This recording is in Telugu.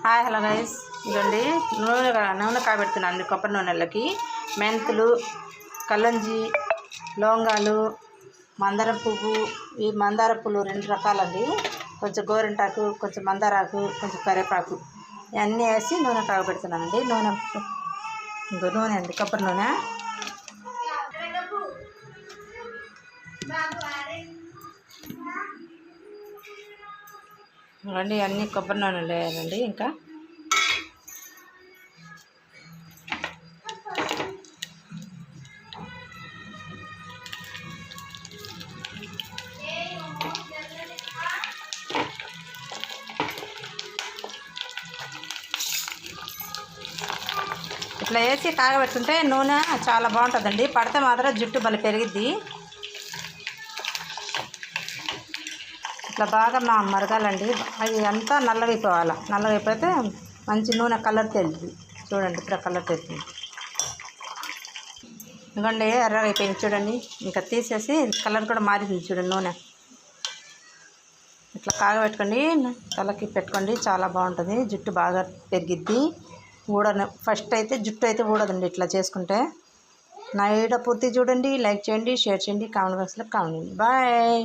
హాయ్ హలో గైస్, ఇదండి నూనె కాబెడుతున్నాను కొబ్బరి నూనెలకి. మెంతులు, కల్లంజి, లవంగాలు, మందారం పువ్వు. ఈ మందార పువ్వులు 2 రకాలండి. కొంచెం గోరింటాకు, కొంచెం మందారాకు, కొంచెం కరివేపాకు ఇవన్నీ వేసి నూనె కాబెడుతున్నానండి. నూనె అండి, కొబ్బరి నూనె. ఇవన్నీ కొబ్బరి నూనె వేయాలండి. ఇంకా ఇట్లా వేసి కాగబెట్టుకుంటే నూనె చాలా బాగుంటుందండి. పడితే మాత్రం జుట్టు బలి పెరిగిద్ది. ఇట్లా బాగా మరగాలండి. అది అంతా నల్లగైపోవాలి. నల్లగైపోతే మంచి నూనె కలర్ తేలింది. చూడండి, ఇప్పుడు కలర్ తేలింది. ఎందుకంటే ఎర్రగా అయిపోయింది చూడండి. ఇంకా తీసేసి కలర్ కూడా మారింది చూడండి నూనె. ఇట్లా కాగబెట్టుకోండి, తలకి పెట్టుకోండి, చాలా బాగుంటుంది. జుట్టు బాగా పెరిగిద్ది. ఫస్ట్ అయితే జుట్టు అయితే ఊడదండి ఇట్లా చేసుకుంటే. నా వీడియో పూర్తి చూడండి, లైక్ చేయండి, షేర్ చేయండి, కామెంట్ బాక్స్లో కామెంట్ చేయండి. బాయ్.